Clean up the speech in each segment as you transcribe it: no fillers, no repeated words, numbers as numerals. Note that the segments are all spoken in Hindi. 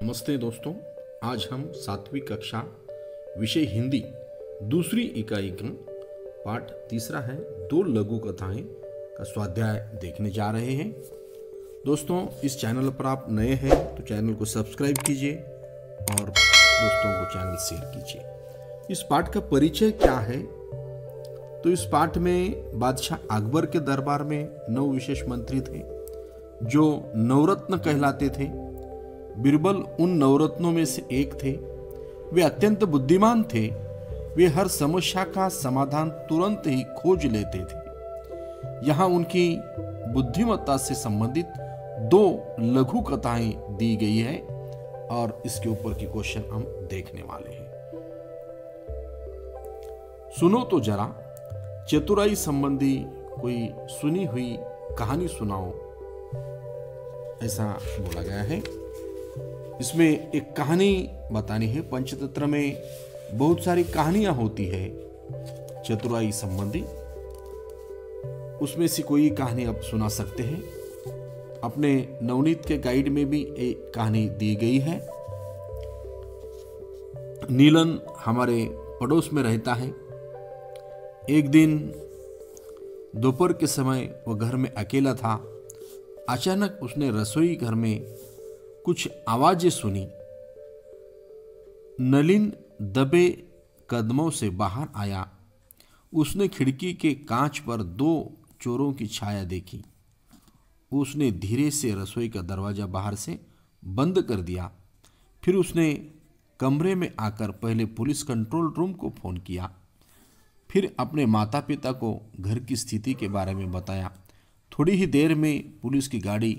नमस्ते दोस्तों, आज हम 7वीं कक्षा विषय हिंदी दूसरी इकाई का पाठ तीसरा है दो लघु कथाएं का स्वाध्याय देखने जा रहे हैं। दोस्तों, इस चैनल पर आप नए हैं तो चैनल को सब्सक्राइब कीजिए और दोस्तों को चैनल शेयर कीजिए। इस पाठ का परिचय क्या है? तो इस पाठ में बादशाह अकबर के दरबार में 9 विशेष मंत्री थे जो नवरत्न कहलाते थे। बीरबल उन नवरत्नों में से एक थे। वे अत्यंत बुद्धिमान थे। वे हर समस्या का समाधान तुरंत ही खोज लेते थे। यहाँ उनकी बुद्धिमत्ता से संबंधित 2 लघु कथाएं दी गई है और इसके ऊपर की क्वेश्चन हम देखने वाले हैं। सुनो तो जरा, चतुराई संबंधी कोई सुनी हुई कहानी सुनाओ, ऐसा बोला गया है। इसमें एक कहानी बतानी है। पंचतंत्र में बहुत सारी कहानियां होती है चतुराई संबंधी, उसमें से कोई कहानी आप सुना सकते हैं। अपने नवनीत के गाइड में भी एक कहानी दी गई है। नीलन हमारे पड़ोस में रहता है। एक दिन दोपहर के समय वह घर में अकेला था। अचानक उसने रसोई घर में कुछ आवाजें सुनी। नलिन दबे कदमों से बाहर आया। उसने खिड़की के कांच पर 2 चोरों की छाया देखी। उसने धीरे से रसोई का दरवाजा बाहर से बंद कर दिया। फिर उसने कमरे में आकर पहले पुलिस कंट्रोल रूम को फोन किया, फिर अपने माता पिता को घर की स्थिति के बारे में बताया। थोड़ी ही देर में पुलिस की गाड़ी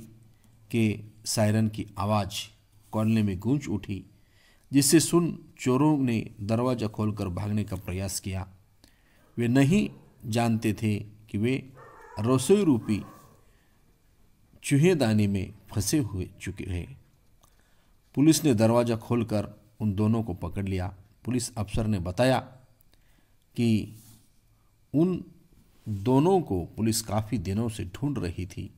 के सायरन की आवाज़ कॉलोनी में गूंज उठी, जिससे सुन चोरों ने दरवाज़ा खोलकर भागने का प्रयास किया। वे नहीं जानते थे कि वे रसोई रूपी चूहेदानी में फंसे हुए चुके हैं। पुलिस ने दरवाज़ा खोलकर उन दोनों को पकड़ लिया। पुलिस अफसर ने बताया कि उन दोनों को पुलिस काफ़ी दिनों से ढूंढ रही थी।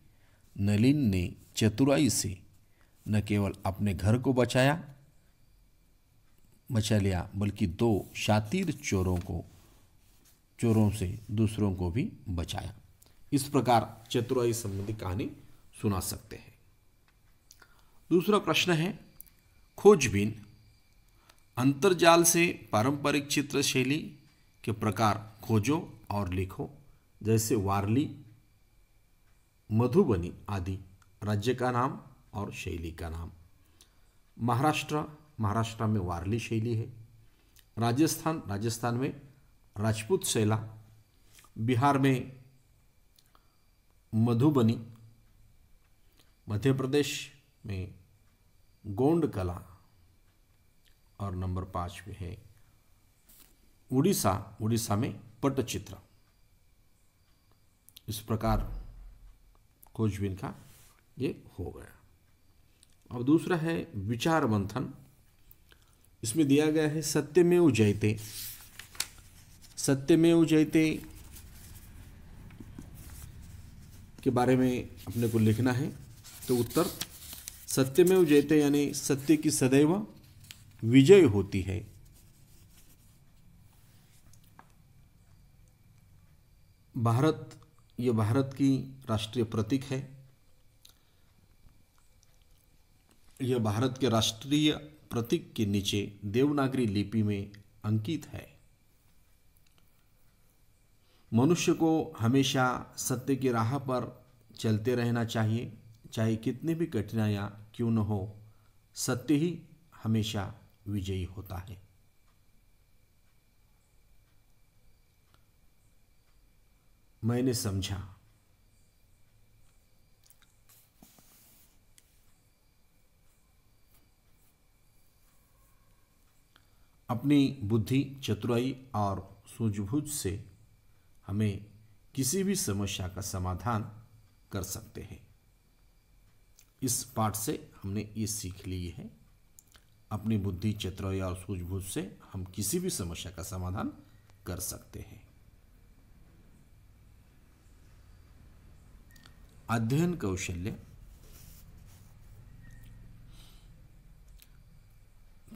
नलिन ने चतुराई से न केवल अपने घर को बचा लिया, बल्कि 2 शातिर चोरों से दूसरों को भी बचाया। इस प्रकार चतुराई संबंधी कहानी सुना सकते हैं। दूसरा प्रश्न है, खोजबीन। अंतर्जाल से पारंपरिक चित्र शैली के प्रकार खोजो और लिखो, जैसे वारली, मधुबनी आदि। राज्य का नाम और शैली का नाम। महाराष्ट्र में वारली शैली है। राजस्थान में राजपूत शैला। बिहार में मधुबनी। मध्य प्रदेश में गोंड कला और नंबर 5 में है उड़ीसा में पट्टचित्र। इस प्रकार खोजबीन का ये हो गया। अब दूसरा है विचार मंथन। इसमें दिया गया है सत्यमेव जयते। सत्यमेव जयते के बारे में अपने को लिखना है। तो उत्तर, सत्यमेव जयते यानी सत्य की सदैव विजय होती है। यह भारत की राष्ट्रीय प्रतीक है। यह भारत के राष्ट्रीय प्रतीक के नीचे देवनागरी लिपि में अंकित है। मनुष्य को हमेशा सत्य की राह पर चलते रहना चाहिए, चाहे कितनी भी कठिनाइयां क्यों न हो। सत्य ही हमेशा विजयी होता है। मैंने समझा। अपनी बुद्धि, चतुराई और सूझबूझ से हमें किसी भी समस्या का समाधान कर सकते हैं। इस पाठ से हमने ये सीख ली है, अपनी बुद्धि, चतुराई और सूझबूझ से हम किसी भी समस्या का समाधान कर सकते हैं। अध्ययन कौशल्य।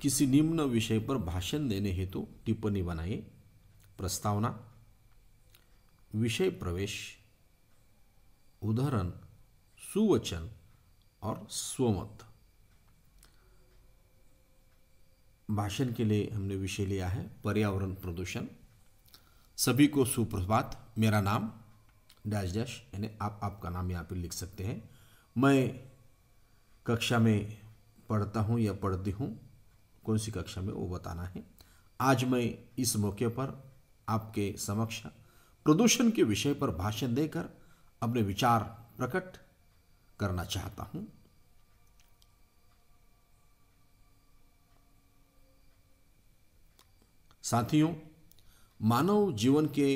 किसी निम्न विषय पर भाषण देने हेतु टिप्पणी बनाइए। प्रस्तावना, विषय प्रवेश, उदाहरण, सुवचन और स्वमत। भाषण के लिए हमने विषय लिया है पर्यावरण प्रदूषण। सभी को सुप्रभात। मेरा नाम डैश डैश, यानी आप आपका नाम यहाँ पे लिख सकते हैं। मैं कक्षा में पढ़ता हूँ या पढ़ती हूँ, कौन सी कक्षा में वो बताना है। आज मैं इस मौके पर आपके समक्ष प्रदूषण के विषय पर भाषण देकर अपने विचार प्रकट करना चाहता हूँ। साथियों, मानव जीवन के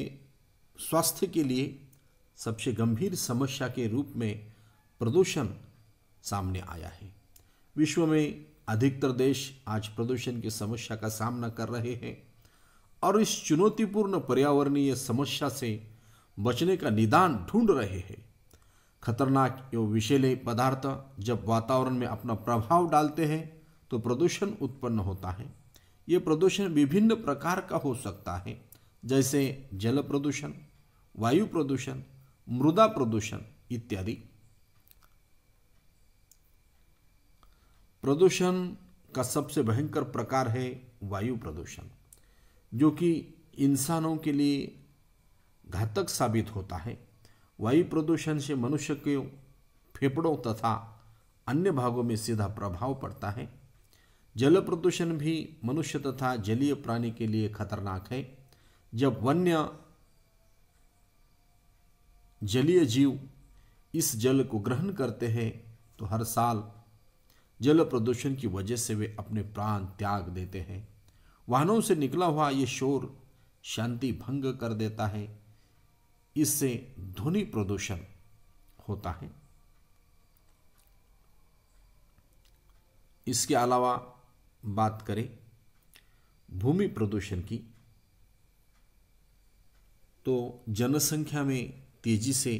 स्वास्थ्य के लिए सबसे गंभीर समस्या के रूप में प्रदूषण सामने आया है। विश्व में अधिकतर देश आज प्रदूषण की समस्या का सामना कर रहे हैं और इस चुनौतीपूर्ण पर्यावरणीय समस्या से बचने का निदान ढूंढ रहे हैं। खतरनाक एवं विषैले पदार्थ जब वातावरण में अपना प्रभाव डालते हैं तो प्रदूषण उत्पन्न होता है। ये प्रदूषण विभिन्न प्रकार का हो सकता है, जैसे जल प्रदूषण, वायु प्रदूषण, मृदा प्रदूषण इत्यादि। प्रदूषण का सबसे भयंकर प्रकार है वायु प्रदूषण, जो कि इंसानों के लिए घातक साबित होता है। वायु प्रदूषण से मनुष्य के फेफड़ों तथा अन्य भागों में सीधा प्रभाव पड़ता है। जल प्रदूषण भी मनुष्य तथा जलीय प्राणी के लिए खतरनाक है। जब वन्य जलीय जीव इस जल को ग्रहण करते हैं तो हर साल जल प्रदूषण की वजह से वे अपने प्राण त्याग देते हैं। वाहनों से निकला हुआ ये शोर शांति भंग कर देता है। इससे ध्वनि प्रदूषण होता है। इसके अलावा बात करें भूमि प्रदूषण की, तो जनसंख्या में तेजी से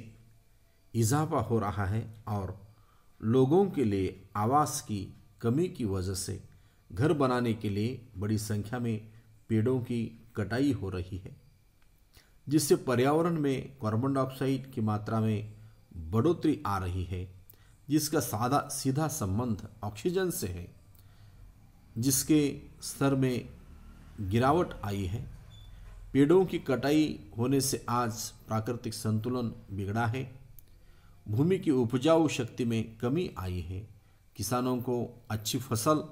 इजाफा हो रहा है और लोगों के लिए आवास की कमी की वजह से घर बनाने के लिए बड़ी संख्या में पेड़ों की कटाई हो रही है, जिससे पर्यावरण में कार्बन डाइऑक्साइड की मात्रा में बढ़ोतरी आ रही है, जिसका सीधा संबंध ऑक्सीजन से है, जिसके स्तर में गिरावट आई है। पेड़ों की कटाई होने से आज प्राकृतिक संतुलन बिगड़ा है। भूमि की उपजाऊ शक्ति में कमी आई है। किसानों को अच्छी फसल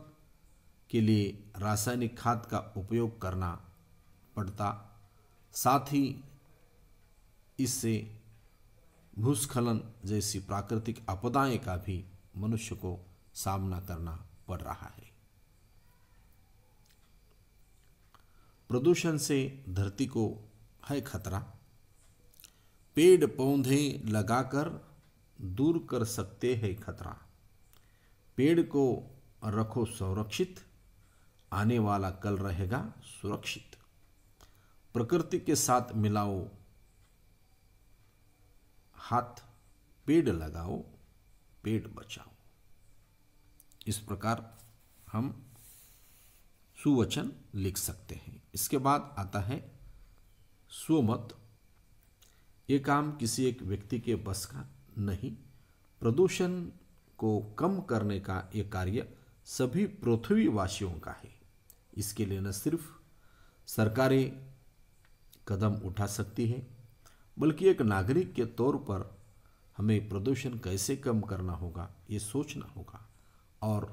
के लिए रासायनिक खाद का उपयोग करना पड़ता, साथ ही इससे भूस्खलन जैसी प्राकृतिक आपदाएं का भी मनुष्य को सामना करना पड़ रहा है। प्रदूषण से धरती को है खतरा। पेड़ पौधे लगाकर दूर कर सकते हैं खतरा। पेड़ को रखो संरक्षित, आने वाला कल रहेगा सुरक्षित। प्रकृति के साथ मिलाओ हाथ, पेड़ लगाओ, पेड़ बचाओ। इस प्रकार हम सुवचन लिख सकते हैं। इसके बाद आता है स्वमत। ये काम किसी एक व्यक्ति के बस का नहीं। प्रदूषण को कम करने का ये कार्य सभी पृथ्वीवासियों का है। इसके लिए न सिर्फ सरकारें कदम उठा सकती है, बल्कि एक नागरिक के तौर पर हमें प्रदूषण कैसे कम करना होगा ये सोचना होगा और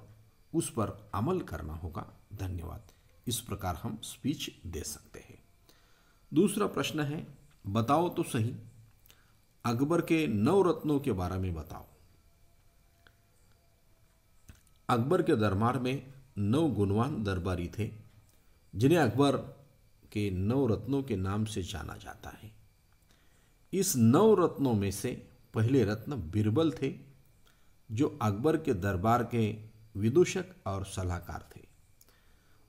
उस पर अमल करना होगा। धन्यवाद। इस प्रकार हम स्पीच दे सकते हैं। दूसरा प्रश्न है, बताओ तो सही अकबर के 9 रत्नों के बारे में बताओ। अकबर के दरबार में 9 गुणवान दरबारी थे, जिन्हें अकबर के 9 रत्नों के नाम से जाना जाता है। इस 9 रत्नों में से पहले रत्न बीरबल थे, जो अकबर के दरबार के विदूषक और सलाहकार थे।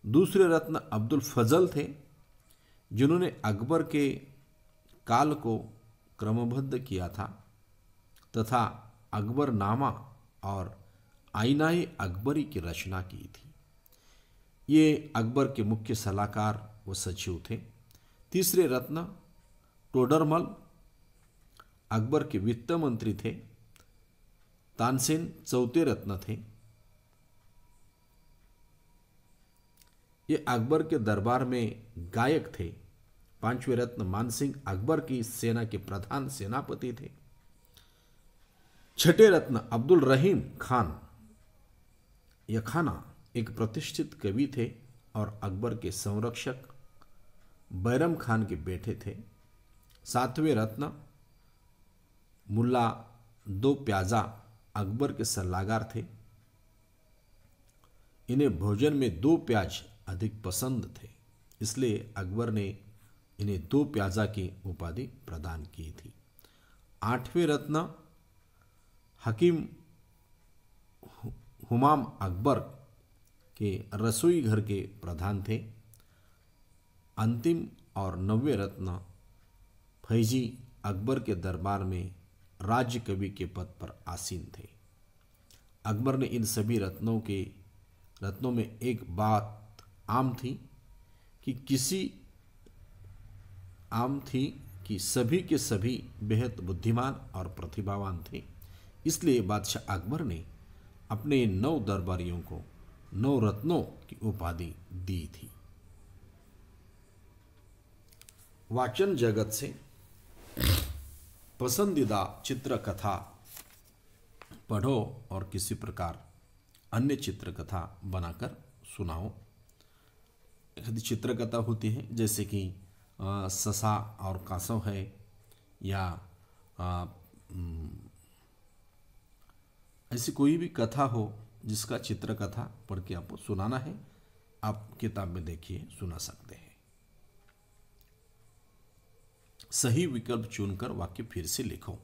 दूसरे रत्न अब्दुल फजल थे, जिन्होंने अकबर के काल को क्रमबद्ध किया था तथा अकबरनामा और आईनाए अकबरी की रचना की थी। ये अकबर के मुख्य सलाहकार व सचिव थे। तीसरे रत्न टोडरमल अकबर के वित्त मंत्री थे। तानसेन चौथे रत्न थे। ये अकबर के दरबार में गायक थे। पांचवें रत्न मानसिंह अकबर की सेना के प्रधान सेनापति थे। छठे रत्न अब्दुल रहीम खान यखाना एक प्रतिष्ठित कवि थे और अकबर के संरक्षक बैरम खान के बेटे थे। सातवें रत्न मुल्ला दो प्याजा अकबर के सलाहकार थे। इन्हें भोजन में दो प्याज अधिक पसंद थे, इसलिए अकबर ने इन्हें दो प्याजा की उपाधि प्रदान की थी। आठवें रत्न हकीम हुमाम अकबर के रसोई घर के प्रधान थे। अंतिम और नौवें रत्न फैजी अकबर के दरबार में राज्य कवि के पद पर आसीन थे। अकबर ने इन सभी रत्नों में एक बात आम थी कि सभी के सभी बेहद बुद्धिमान और प्रतिभावान थे। इसलिए बादशाह अकबर ने अपने 9 दरबारियों को 9 रत्नों की उपाधि दी थी। वाचन जगत से पसंदीदा चित्रकथा पढ़ो और किसी प्रकार अन्य चित्रकथा बनाकर सुनाओ। यदि चित्रकथा होती है जैसे कि ससा और कासव है, या ऐसी कोई भी कथा हो जिसका चित्रकथा पढ़ के आपको सुनाना है, आप किताब में देखिए सुना सकते हैं। सही विकल्प चुनकर वाक्य फिर से लिखो।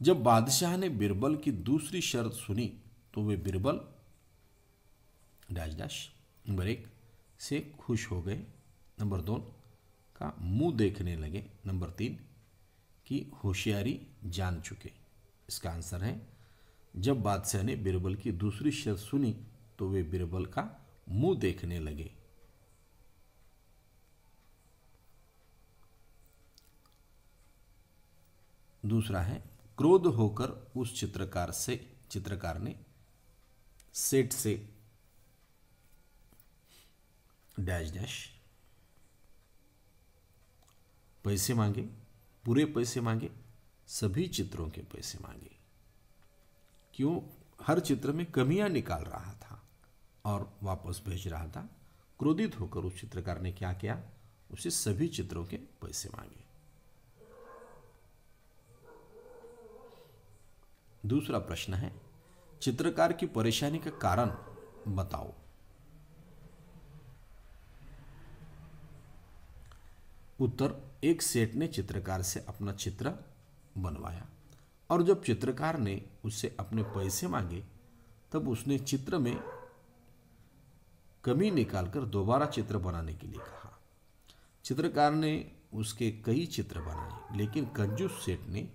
जब बादशाह ने बिरबल की दूसरी शर्त सुनी तो वे बिरबल डैश डैश नंबर 1 से खुश हो गए, नंबर 2 का मुंह देखने लगे, नंबर 3 की होशियारी जान चुके। इसका आंसर है जब बादशाह ने बिरबल की दूसरी शर्त सुनी तो वे बिरबल का मुंह देखने लगे। दूसरा है क्रोध होकर उस चित्रकार ने सेठ से डैश डैश पैसे मांगे, पूरे पैसे मांगे, सभी चित्रों के पैसे मांगे। क्यों? हर चित्र में कमियां निकाल रहा था और वापस भेज रहा था। क्रोधित होकर उस चित्रकार ने क्या किया? उसे सभी चित्रों के पैसे मांगे। दूसरा प्रश्न है चित्रकार की परेशानी का कारण बताओ। उत्तर, एक सेठ ने चित्रकार से अपना चित्र बनवाया और जब चित्रकार ने उससे अपने पैसे मांगे तब उसने चित्र में कमी निकालकर दोबारा चित्र बनाने के लिए कहा। चित्रकार ने उसके कई चित्र बनाए, लेकिन कंजूस सेठ ने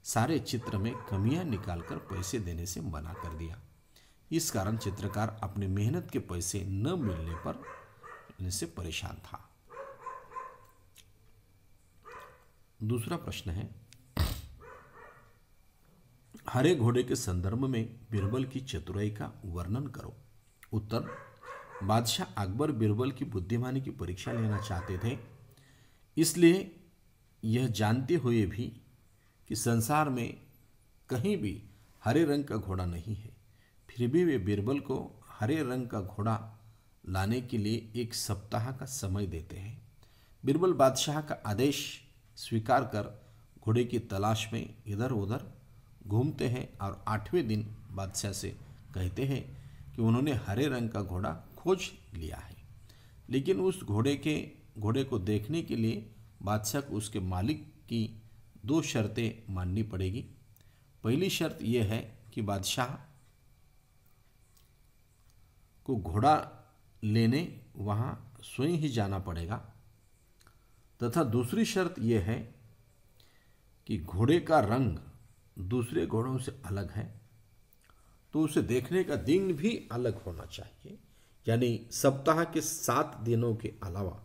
सारे चित्र में कमियां निकालकर पैसे देने से मना कर दिया। इस कारण चित्रकार अपनी मेहनत के पैसे न मिलने पर से परेशान था। दूसरा प्रश्न है हरे घोड़े के संदर्भ में बिरबल की चतुराई का वर्णन करो। उत्तर, बादशाह अकबर बिरबल की बुद्धिमानी की परीक्षा लेना चाहते थे, इसलिए यह जानते हुए भी कि संसार में कहीं भी हरे रंग का घोड़ा नहीं है, फिर भी वे बिरबल को हरे रंग का घोड़ा लाने के लिए 1 सप्ताह का समय देते हैं। बिरबल बादशाह का आदेश स्वीकार कर घोड़े की तलाश में इधर उधर घूमते हैं और 8वें दिन बादशाह से कहते हैं कि उन्होंने हरे रंग का घोड़ा खोज लिया है। लेकिन उस घोड़े को देखने के लिए बादशाह को उसके मालिक की 2 शर्तें माननी पड़ेगी। पहली शर्त यह है कि बादशाह को घोड़ा लेने वहाँ स्वयं ही जाना पड़ेगा, तथा दूसरी शर्त यह है कि घोड़े का रंग दूसरे घोड़ों से अलग है तो उसे देखने का दिन भी अलग होना चाहिए। यानी सप्ताह के 7 दिनों के अलावा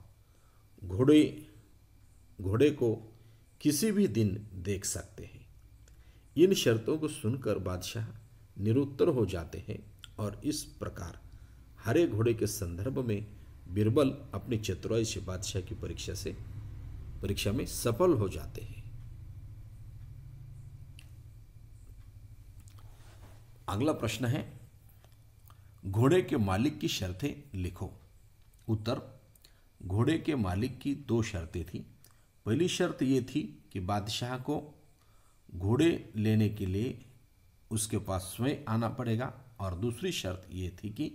घोड़े को किसी भी दिन देख सकते हैं। इन शर्तों को सुनकर बादशाह निरुत्तर हो जाते हैं और इस प्रकार हरे घोड़े के संदर्भ में बीरबल अपनी चतुराई से बादशाह की परीक्षा में सफल हो जाते हैं। अगला प्रश्न है, घोड़े के मालिक की शर्तें लिखो। उत्तर, घोड़े के मालिक की 2 शर्तें थी। पहली शर्त ये थी कि बादशाह को घोड़े लेने के लिए उसके पास स्वयं आना पड़ेगा, और दूसरी शर्त ये थी कि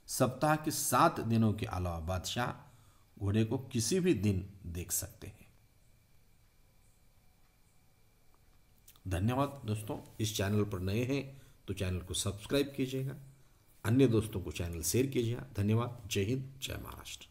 सप्ताह के 7 दिनों के अलावा बादशाह घोड़े को किसी भी दिन देख सकते हैं। धन्यवाद दोस्तों। इस चैनल पर नए हैं तो चैनल को सब्सक्राइब कीजिएगा, अन्य दोस्तों को चैनल शेयर कीजिएगा। धन्यवाद। जय हिंद, जय महाराष्ट्र।